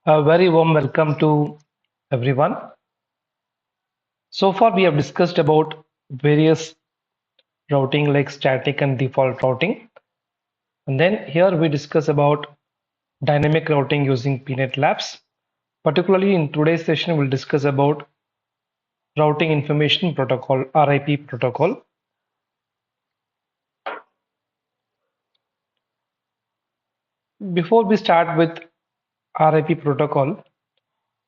A very warm welcome to everyone. So far, we have discussed about various routing like static and default routing. And then here we discuss about dynamic routing using PNETLabs. Particularly in today's session, we'll discuss about routing information protocol, RIP protocol. Before we start with RIP protocol,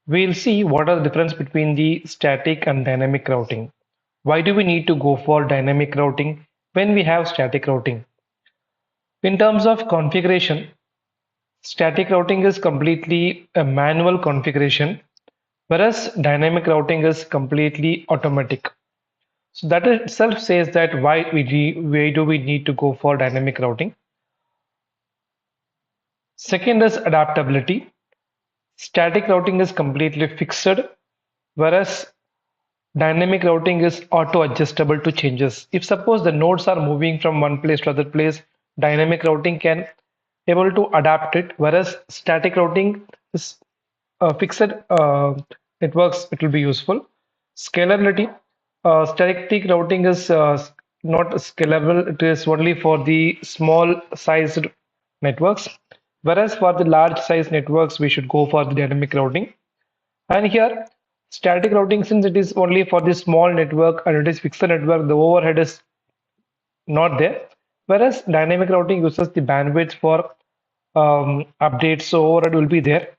we'll see what are the difference between the static and dynamic routing. Why do we need to go for dynamic routing when we have static routing? In terms of configuration, static routing is completely a manual configuration, whereas dynamic routing is completely automatic. So that itself says that why do we need to go for dynamic routing? Second is adaptability. Static routing is completely fixed, whereas dynamic routing is auto-adjustable to changes. If suppose the nodes are moving from one place to other place, dynamic routing can able to adapt it, whereas static routing is fixed networks. It will be useful. Scalability. Static routing is not scalable. It is only for the small sized networks, whereas for the large size networks, we should go for the dynamic routing. And here, static routing, since it is only for the small network and it is fixed network, the overhead is not there. Whereas dynamic routing uses the bandwidth for updates, so overhead will be there.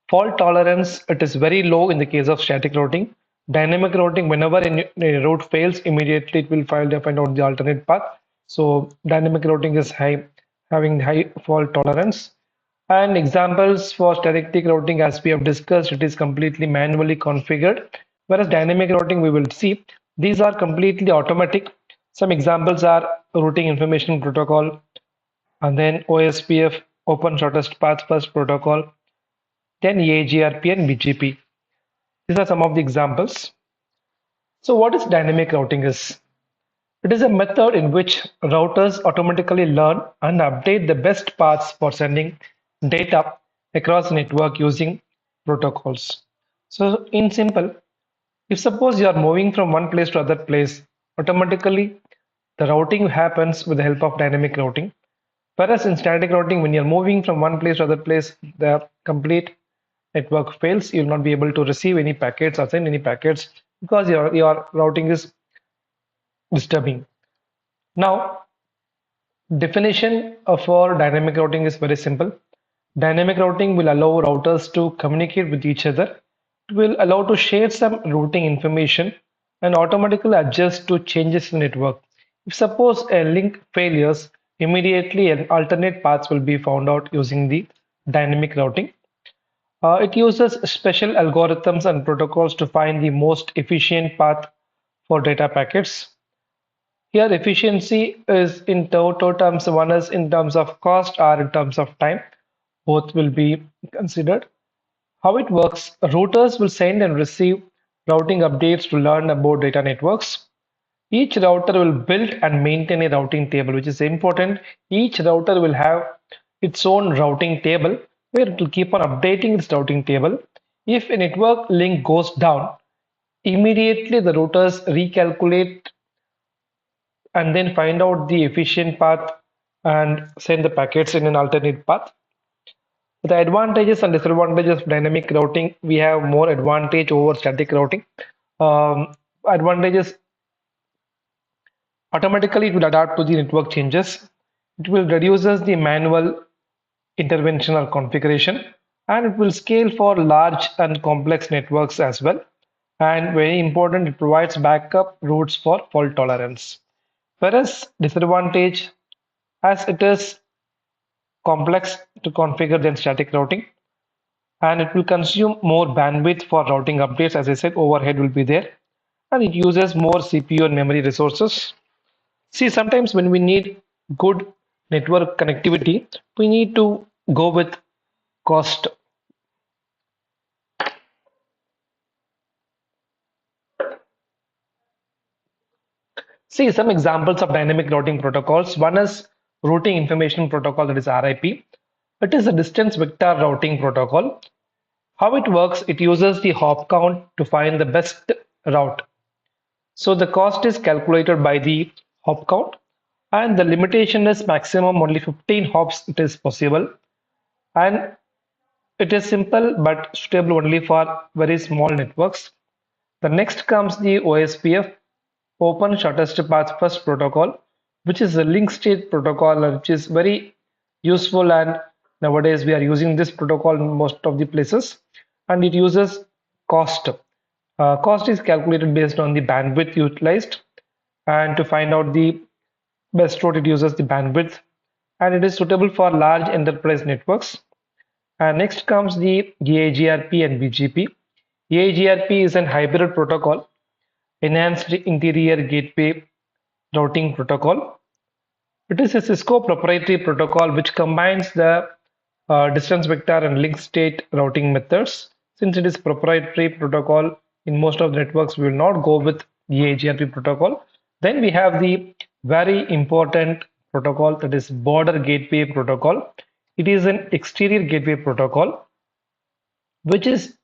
Fault tolerance, it is very low in the case of static routing. Dynamic routing, whenever a route fails, immediately it will find out the alternate path. So dynamic routing is having high fault tolerance. And examples for static routing, as we have discussed, it is completely manually configured. Whereas dynamic routing, we will see these are completely automatic. Some examples are routing information protocol, and then OSPF, Open Shortest Path First protocol, then AGRP and BGP. These are some of the examples. So what is dynamic routing is? It is a method in which routers automatically learn and update the best paths for sending data across the network using protocols. So in simple, if suppose you are moving from one place to other place, automatically the routing happens with the help of dynamic routing. Whereas in static routing, when you're moving from one place to other place, the complete network fails. You'll not be able to receive any packets or send any packets because your routing is disturbing. Now, definition for dynamic routing is very simple. Dynamic routing will allow routers to communicate with each other. It will allow to share some routing information and automatically adjust to changes in the network. If suppose a link failures, immediately an alternate paths will be found out using the dynamic routing. It uses special algorithms and protocols to find the most efficient path for data packets. Here, efficiency is in total terms. One is in terms of cost or in terms of time. Both will be considered. How it works, routers will send and receive routing updates to learn about data networks. Each router will build and maintain a routing table, which is important. Each router will have its own routing table where it will keep on updating its routing table. If a network link goes down, immediately the routers recalculate and then find out the efficient path and send the packets in an alternate path. The advantages and disadvantages of dynamic routing, we have more advantage over static routing. Advantages, automatically it will adapt to the network changes. It will reduces the manual intervention or configuration, and it will scale for large and complex networks as well. And very important, it provides backup routes for fault tolerance. Whereas disadvantage, as it is complex to configure than static routing, and it will consume more bandwidth for routing updates. As I said, overhead will be there, and it uses more CPU and memory resources. See, sometimes when we need good network connectivity, we need to go with cost. See some examples of dynamic routing protocols. One is routing information protocol, that is RIP. It is a distance vector routing protocol. How it works, it uses the hop count to find the best route. So the cost is calculated by the hop count, and the limitation is maximum only 15 hops it is possible, and it is simple but suitable only for very small networks. The next comes the OSPF, Open Shortest Path First protocol, which is a link state protocol, which is very useful, and nowadays we are using this protocol in most of the places, and it uses cost. Cost is calculated based on the bandwidth utilized, and to find out the best route, it uses the bandwidth, and it is suitable for large enterprise networks. And next comes the EIGRP and BGP. EIGRP is an hybrid protocol, enhanced interior gateway routing protocol. It is a Cisco proprietary protocol which combines the distance vector and link state routing methods. Since it is proprietary protocol, in most of the networks we will not go with EIGRP protocol. Then we have the very important protocol, that is border gateway protocol. It is an exterior gateway protocol which is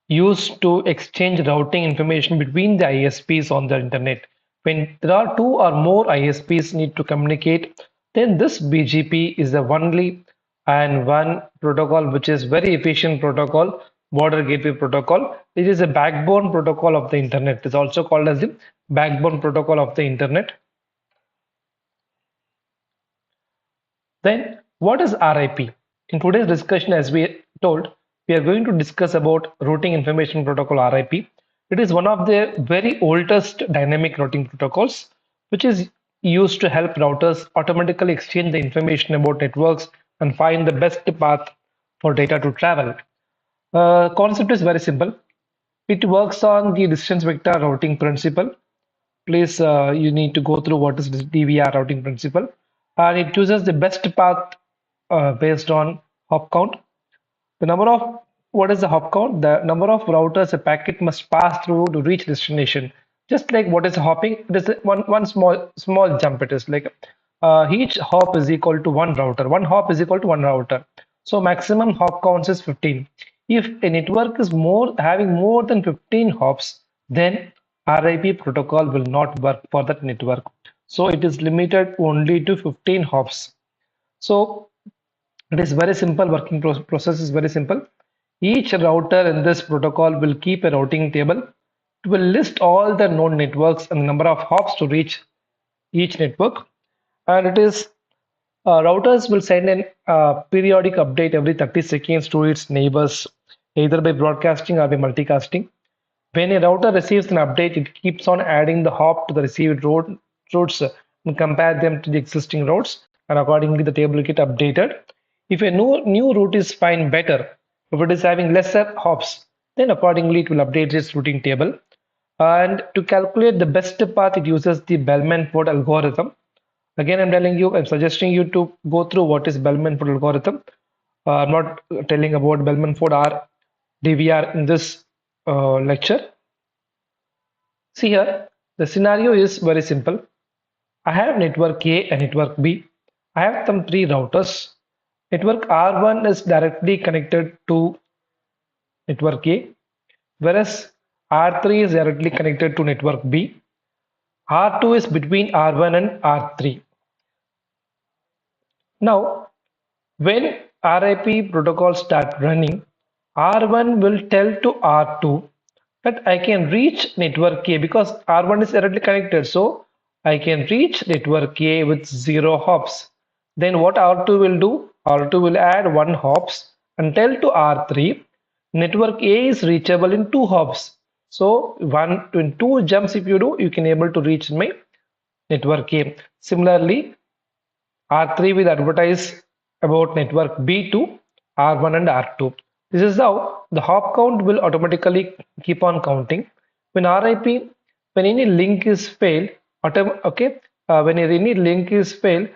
used to exchange routing information between the ISPs on the internet. When there are two or more ISPs need to communicate, then this BGP is the only and one protocol which is very efficient protocol, border gateway protocol. It is a backbone protocol of the internet. It is also called as the backbone protocol of the internet. Then what is RIP? In today's discussion, as we told, we are going to discuss about routing information protocol RIP. It is one of the very oldest dynamic routing protocols, which is used to help routers automatically exchange the information about networks and find the best path for data to travel. Concept is very simple. It works on the distance vector routing principle. Please, you need to go through what is this DVR routing principle, and it chooses the best path based on hop count. The number of What is the hop count? The number of routers a packet must pass through to reach destination. Just like what is hopping, it is one small jump. It is like each hop is equal to one router. One hop is equal to one router. So maximum hop counts is 15. If a network is having more than 15 hops, then RIP protocol will not work for that network. So it is limited only to 15 hops. So it is very simple. Working process is very simple. Each router in this protocol will keep a routing table. It will list all the known networks and the number of hops to reach each network. And it is routers will send an periodic update every 30 seconds to its neighbors, either by broadcasting or by multicasting. When a router receives an update, it keeps on adding the hop to the received routes and compare them to the existing routes, and accordingly the table will get updated. If a new route is find better, if it is having lesser hops, then accordingly it will update its routing table. And to calculate the best path, it uses the Bellman-Ford algorithm. Again, I'm telling you, I'm suggesting you to go through what is Bellman-Ford algorithm. I'm not telling about Bellman-Ford or DVR in this lecture. See here, the scenario is very simple. I have network A and network B. I have some three routers. Network R1 is directly connected to network A, whereas R3 is directly connected to network B. R2 is between R1 and R3. Now, when RIP protocol start running, R1 will tell to R2 that I can reach network A because R1 is directly connected. So I can reach network A with 0 hops. Then what R2 will do? R2 will add 1 hops and tell to R3 network A is reachable in 2 hops. So in 2 jumps if you do, you can able to reach my network A. Similarly, R3 will advertise about network B to R1 and R2. This is how the hop count will automatically keep on counting. When RIP, when any link is failed, when any link is failed,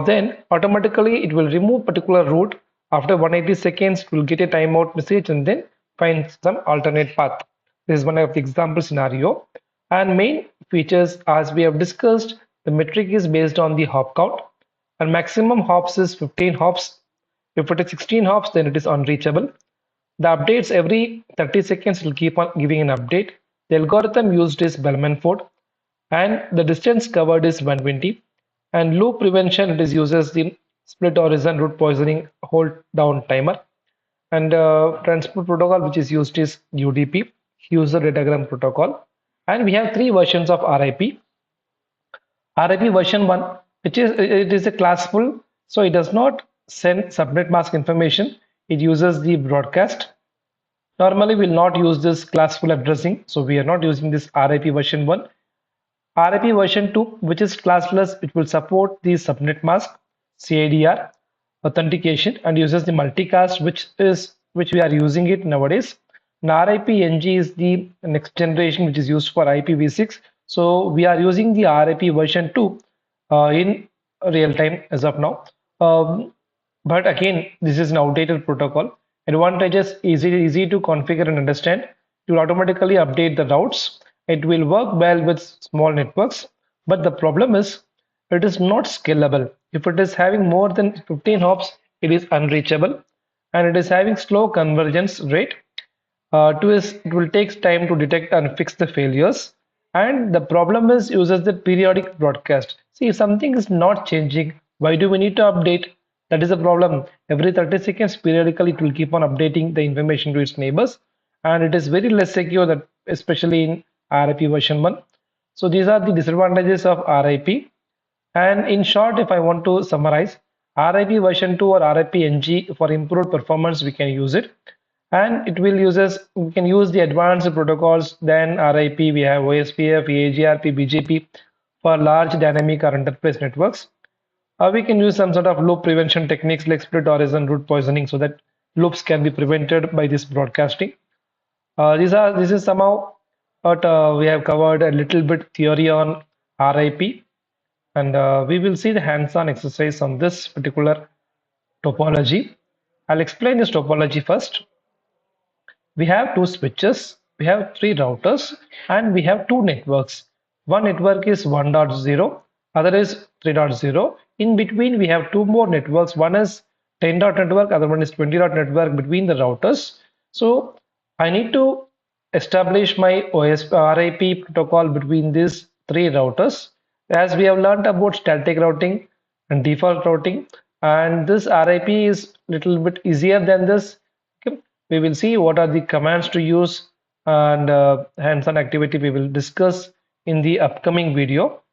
then automatically it will remove particular route. After 180 seconds, it will get a timeout message and then find some alternate path. This is one of the example scenario. And main features, as we have discussed, the metric is based on the hop count, and maximum hops is 15 hops. If it is 16 hops, then it is unreachable. The updates every 30 seconds will keep on giving an update. The algorithm used is Bellman-Ford, and the distance covered is 120. And loop prevention, it is uses the split horizon root poisoning hold down timer. And transport protocol which is used is UDP, user datagram protocol. And we have three versions of RIP. RIP version 1, which is it is a classful, so it does not send subnet mask information. It uses the broadcast. Normally, we'll not use this classful addressing, so we are not using this RIP version 1. RIP version 2, which is classless, it will support the subnet mask, CIDR, authentication, and uses the multicast, which we are using it nowadays. Now, RIP-NG is the next generation, which is used for IPv6. So we are using the RIP version 2 in real time as of now. But again, this is an outdated protocol. Advantages easy to configure and understand. It will automatically update the routes. It will work well with small networks. But the problem is it is not scalable. If it is having more than 15 hops, it is unreachable, and it is having slow convergence rate. Two is it will take time to detect and fix the failures. And the problem is uses the periodic broadcast. See, if something is not changing, why do we need to update? That is the problem. Every 30 seconds, periodically, it will keep on updating the information to its neighbors. And it is very less secure, that especially in RIP version 1. So these are the disadvantages of RIP. And in short, if I want to summarize, RIP version 2 or RIP-NG for improved performance, we can use it. And it will uses we can use the advanced protocols. Then RIP, we have OSPF, AGRP, BGP for large dynamic or enterprise networks. We can use some sort of loop prevention techniques like split horizon root poisoning, so that loops can be prevented by this broadcasting. This is somehow what we have covered a little bit theory on RIP, and we will see the hands-on exercise on this particular topology. I'll explain this topology first. We have two switches, we have three routers, and we have two networks. One network is 1.0, other is 3.0. In between, we have two more networks. One is 10 dot network, other one is 20 dot network between the routers. So I need to establish my RIP protocol between these three routers. As we have learned about static routing and default routing, and this RIP is little bit easier than this. Okay. We will see what are the commands to use, and hands-on activity we will discuss in the upcoming video.